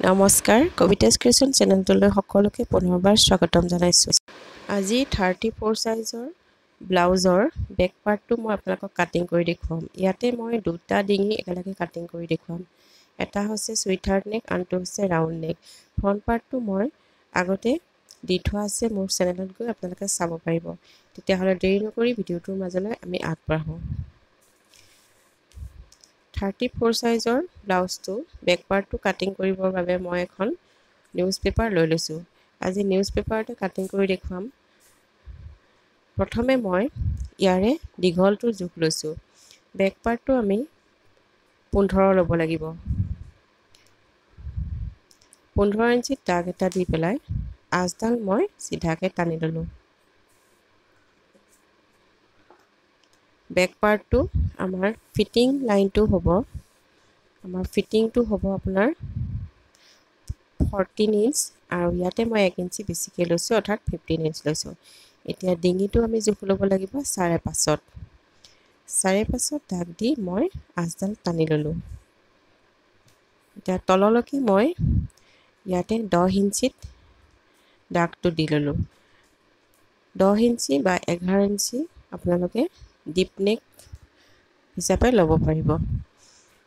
নমস্কাৰ কবিতাছ ক্ৰিয়েশ্যন চেনেলটোলৈ সকলোকে পুনৰবাৰ স্বাগতম জনাইছোঁ। আজি 34 সাইজৰ ব্লাউজৰ বেক পাৰ্টটো মই আপোনালোকক কাটিং কৰি দেখুৱাম। ইয়াতে মই দুটা ডিঙি একেলগে কাটিং কৰি দেখুৱাম। এটা হৈছে সুইটহাৰ্ট নেক, আনটো হৈছে ৰাউণ্ড নেক। ফ্ৰণ্ট পাৰ্টটো মই আগতে দি থোৱা আছে, মোৰ চেনেলত গৈ আপোনালোকে চাব পাৰিব। তেতিয়াহ'লে দেৰি নকৰি ভিডিঅ'টোৰ মাজলৈ আমি আগবাঢ়োঁ। 34 সাইজৰ ব্লাউজটো বেক পাৰ্টটো কাটিং কৰিবৰ বাবে মই এখন নিউজ পেপাৰ লৈ লৈছোঁ। আজি নিউজ পেপাৰতে কাটিং কৰি দেখুৱাম। প্ৰথমে মই ইয়াৰে দীঘলটোৰ জোখ লৈছোঁ। বেক পাৰ্টটো আমি 15 ল'ব লাগিব। 15 ইঞ্চিত দাগ এটা দি পেলাই আঁচডাল মই চিধাকৈ টানি ল'লোঁ। বেক পাৰ্টটো আমাৰ ফিটিং লাইনটো হ'ব, আপোনাৰ 14 ইঞ্চ আৰু ইয়াতে মই 1 ইঞ্চি বেছিকৈ লৈছোঁ, অৰ্থাৎ 15 ইঞ্চ লৈছোঁ। এতিয়া ডিঙিটো আমি জোখ ল'ব লাগিব 5.5। 5.5 দাগ দি মই আঁচডাল টানি ল'লোঁ। এতিয়া তললৈকে মই ইয়াতে 10 ইঞ্চিত দাগটো দি ল'লোঁ। 10 ইঞ্চি বা 11 ইঞ্চি আপোনালোকে ডিপ নেক হিচাপে ল'ব পাৰিব।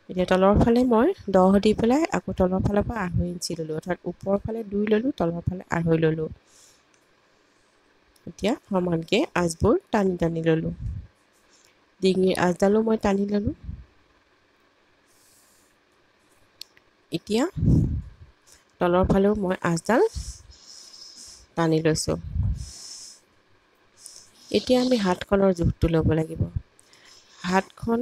এতিয়া তলৰ ফালে মই 10 দি পেলাই আকৌ তলৰ ফালৰ পৰা 2.5 ইঞ্চি ল'লোঁ, অৰ্থাৎ ওপৰৰ ফালে 2 ল'লোঁ, তলৰ ফালে 2.5 ল'লোঁ। এতিয়া সমানকৈ আঁচবোৰ টানি টানি ল'লোঁ। ডিঙিৰ আঁচডালো মই টানি ল'লোঁ। এতিয়া তলৰ ফালেও মই আঁচডাল টানি লৈছোঁ। এতিয়া আমি হাতখনৰ জোখটো ল'ব লাগিব। হাতখন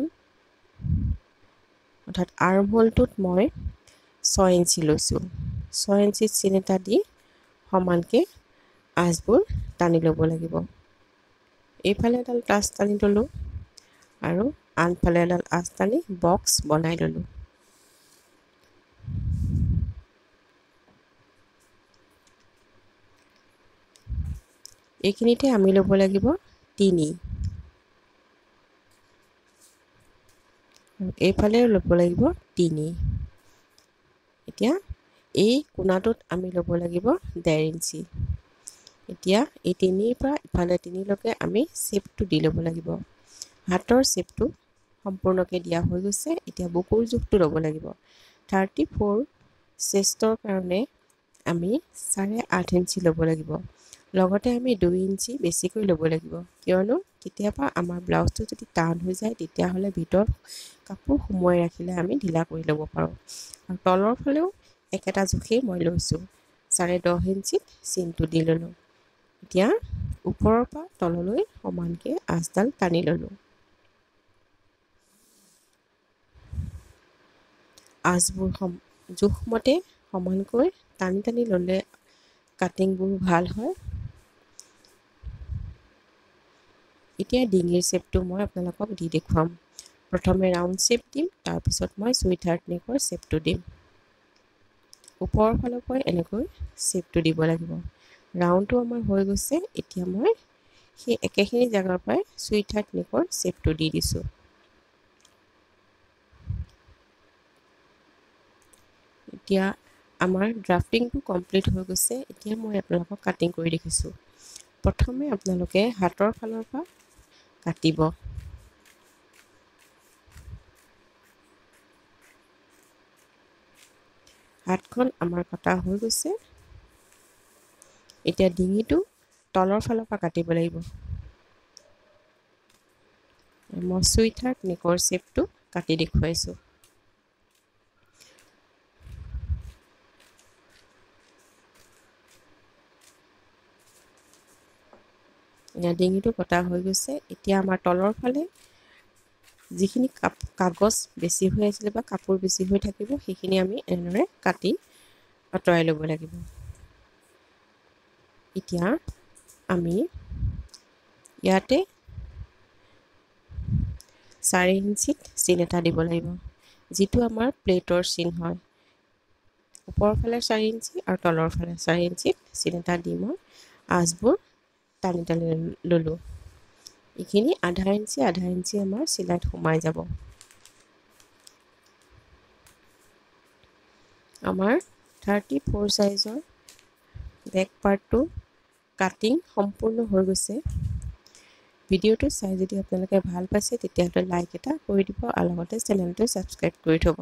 অৰ্থাৎ আৰ্মহোলটোত মই 6 ইঞ্চি লৈছোঁ। 6 ইঞ্চিত চিন এটা দি সমানকৈ আঁচবোৰ টানি ল'ব লাগিব। এইফালে এডাল টাচ টানি ল'লোঁ আৰু আনফালে এডাল আঁচ টানি বক্স বনাই ল'লোঁ। এইখিনিতে আমি ল'ব লাগিব 3 আৰু এইফালেও ল'ব লাগিব 3। এতিয়া এই কোণাটোত আমি ল'ব লাগিব 1.5 ইঞ্চি। এতিয়া এই 3ৰ পৰা ইফালে 3লৈকে আমি শ্বেপটো দি ল'ব লাগিব। হাতৰ শ্বেপটো সম্পূৰ্ণকৈ দিয়া হৈ গৈছে। এতিয়া বুকুৰ জোখটো ল'ব লাগিব। 34 চেষ্টৰ কাৰণে আমি 8.5 ইঞ্চি ল'ব লাগিব। লগতে আমি 2 ইঞ্চি বেছিকৈ ল'ব লাগিব, কিয়নো কেতিয়াবা আমাৰ ব্লাউজটো যদি টান হৈ যায় তেতিয়াহ'লে ভিতৰত কাপোৰ সুমুৱাই ৰাখিলে আমি ঢিলা কৰি ল'ব পাৰোঁ। আৰু তলৰ ফালেও একেটা জোখেই মই লৈছোঁ। 10.5 ইঞ্চিত চিনটো দি ল'লোঁ। এতিয়া ওপৰৰ পৰা তললৈ সমানকৈ আঁচডাল টানি ল'লোঁ। আঁচবোৰ জোখমতে সমানকৈ টানি টানি ল'লে কাটিংবোৰ ভাল হয়। এতিয়া ডিঙিৰ শ্বেপটো মই আপোনালোকক দি দেখুৱাম। প্ৰথমে ৰাউণ্ড শ্বেপ দিম, তাৰপিছত মই সুইটহাৰ্ট নেকৰ শ্বেপটো দিম। ওপৰৰ ফালৰ পৰা এনেকৈ শ্বেপটো দিব লাগিব। ৰাউণ্ডটো আমাৰ হৈ গৈছে। এতিয়া মই সেই একেখিনি জেগাৰ পৰাই সুইটহাৰ্ট নেকৰ শ্বেপটো দি দিছোঁ। এতিয়া আমাৰ ড্ৰাফটিংটো কমপ্লিট হৈ গৈছে। এতিয়া মই আপোনালোকক কাটিং কৰি দেখিছোঁ। প্ৰথমে আপোনালোকে হাতৰ ফালৰ পৰা কাটিব। হাতখন আমাৰ কটা হৈ গৈছে। এতিয়া ডিঙিটো তলৰ ফালৰ পৰা কাটিব লাগিব। মই সুইটহাৰ্ট নেকৰ শ্বেপটো কাটি দেখুৱাইছোঁ। ডিঙিটো কটা হৈ গৈছে। এতিয়া আমাৰ তলৰ ফালে যিখিনি কাগজ বেছি হৈ আছিলে বা কাপোৰ বেছি হৈ থাকিব সেইখিনি আমি এনেদৰে কাটি আঁতৰাই ল'ব লাগিব। এতিয়া আমি ইয়াতে 4 ইঞ্চিত চিন এটা দিব লাগিব, যিটো আমাৰ প্লেটৰ চিন হয়। ওপৰৰ ফালে 4 ইঞ্চি আৰু তলৰ ফালে 4 ইঞ্চিত চিন এটা দি মই আঁচবোৰ টানি টানি ল'লোঁ। এইখিনি 1/2 ইঞ্চি আমাৰ চিলাইত সোমাই যাব। আমাৰ 34 সাইজৰ বেক পাৰ্টটো কাটিং সম্পূৰ্ণ হৈ গৈছে। ভিডিঅ'টো চাই যদি আপোনালোকে ভাল পাইছে তেতিয়াহ'লে লাইক এটা কৰি দিব আৰু লগতে চেনেলটো ছাবস্ক্ৰাইব কৰি থ'ব।